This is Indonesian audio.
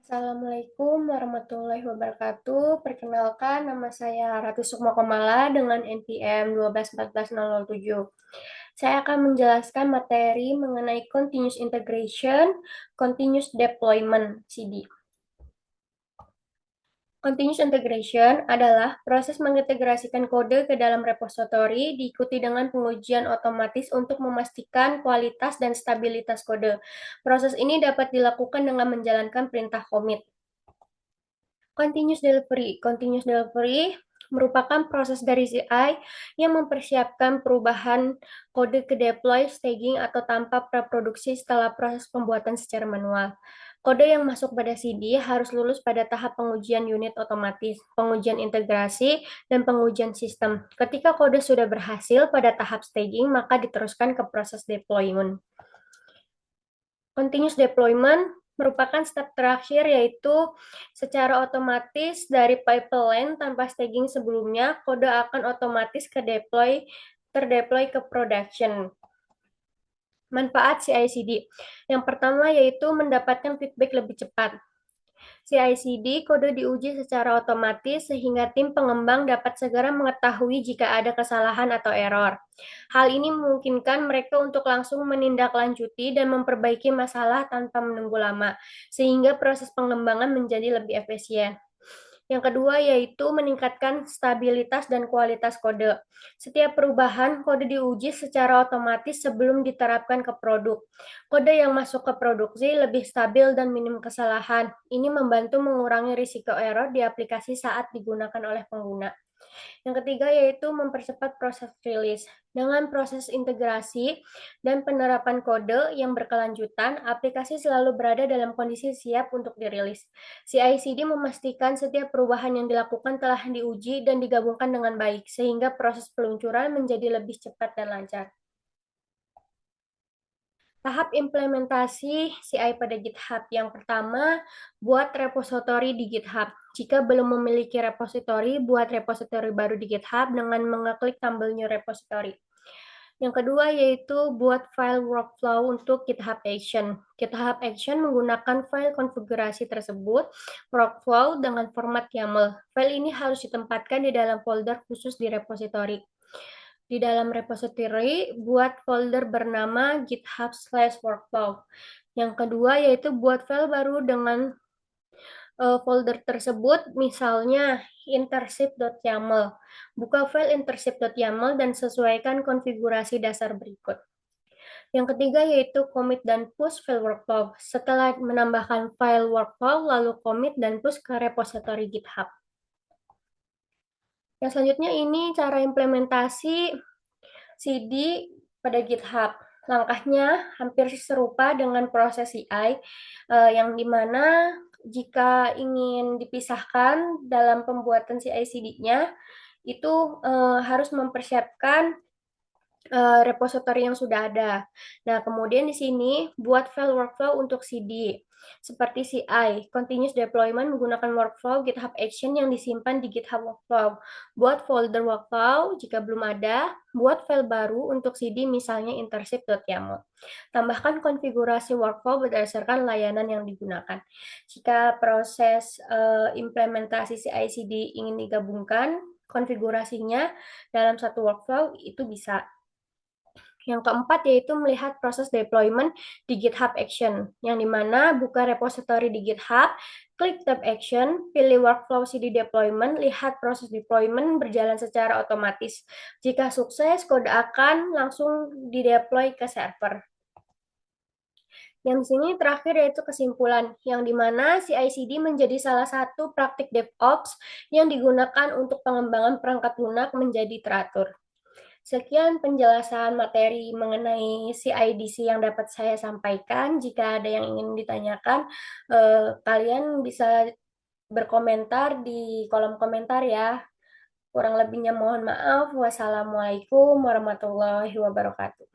Assalamualaikum warahmatullahi wabarakatuh. Perkenalkan, nama saya Ratu Sukma Komala dengan NPM 1214007. Saya akan menjelaskan materi mengenai Continuous Integration, Continuous Deployment, CD. Continuous integration adalah proses mengintegrasikan kode ke dalam repositori diikuti dengan pengujian otomatis untuk memastikan kualitas dan stabilitas kode. Proses ini dapat dilakukan dengan menjalankan perintah commit. Continuous delivery merupakan proses dari CI yang mempersiapkan perubahan kode ke deploy, staging, atau tanpa praproduksi setelah proses pembuatan secara manual. Kode yang masuk pada CD harus lulus pada tahap pengujian unit otomatis, pengujian integrasi, dan pengujian sistem. Ketika kode sudah berhasil pada tahap staging, maka diteruskan ke proses deployment. Continuous deployment merupakan step terakhir, yaitu secara otomatis dari pipeline tanpa staging sebelumnya, kode akan otomatis terdeploy ke production. Manfaat CI/CD. Yang pertama yaitu mendapatkan feedback lebih cepat. CI/CD kode diuji secara otomatis sehingga tim pengembang dapat segera mengetahui jika ada kesalahan atau error. Hal ini memungkinkan mereka untuk langsung menindaklanjuti dan memperbaiki masalah tanpa menunggu lama, sehingga proses pengembangan menjadi lebih efisien. Yang kedua yaitu meningkatkan stabilitas dan kualitas kode. Setiap perubahan kode diuji secara otomatis sebelum diterapkan ke produk. Kode yang masuk ke produksi lebih stabil dan minim kesalahan. Ini membantu mengurangi risiko error di aplikasi saat digunakan oleh pengguna. Yang ketiga yaitu mempercepat proses rilis. Dengan proses integrasi dan penerapan kode yang berkelanjutan, aplikasi selalu berada dalam kondisi siap untuk dirilis. CI/CD memastikan setiap perubahan yang dilakukan telah diuji dan digabungkan dengan baik, sehingga proses peluncuran menjadi lebih cepat dan lancar. Tahap implementasi CI pada GitHub. Yang pertama, buat repositori di GitHub. Jika belum memiliki repositori, buat repositori baru di GitHub dengan mengeklik tombol New Repository. Yang kedua yaitu buat file workflow untuk GitHub Action. GitHub Action menggunakan file konfigurasi tersebut, workflow dengan format YAML. File ini harus ditempatkan di dalam folder khusus di repository. Di dalam repository, buat folder bernama github/workflow. Yang kedua yaitu buat file baru dengan folder tersebut, misalnya intercept.yaml. Buka file intercept.yaml dan sesuaikan konfigurasi dasar berikut. Yang ketiga yaitu commit dan push file workflow. Setelah menambahkan file workflow, lalu commit dan push ke repository GitHub. Yang selanjutnya ini cara implementasi CD pada GitHub. Langkahnya hampir serupa dengan proses CI, yang dimana jika ingin dipisahkan dalam pembuatan CI/CD-nya, itu harus mempersiapkan repository yang sudah ada. Nah, kemudian di sini buat file workflow untuk CD. Seperti CI, Continuous Deployment menggunakan workflow GitHub Action yang disimpan di GitHub Workflow. Buat folder workflow jika belum ada, buat file baru untuk CD misalnya intercept.yaml. Tambahkan konfigurasi workflow berdasarkan layanan yang digunakan. Jika proses implementasi CI/CD ingin digabungkan, konfigurasinya dalam satu workflow itu bisa. Yang keempat yaitu melihat proses deployment di GitHub Action, yang dimana buka repository di GitHub, klik tab Action, pilih workflow CD deployment, lihat proses deployment berjalan secara otomatis. Jika sukses, kode akan langsung dideploy ke server. Yang di sini terakhir yaitu kesimpulan, yang dimana CI/CD menjadi salah satu praktik DevOps yang digunakan untuk pengembangan perangkat lunak menjadi teratur. Sekian penjelasan materi mengenai CIDC yang dapat saya sampaikan. Jika ada yang ingin ditanyakan, kalian bisa berkomentar di kolom komentar ya. Kurang lebihnya mohon maaf. Wassalamualaikum warahmatullahi wabarakatuh.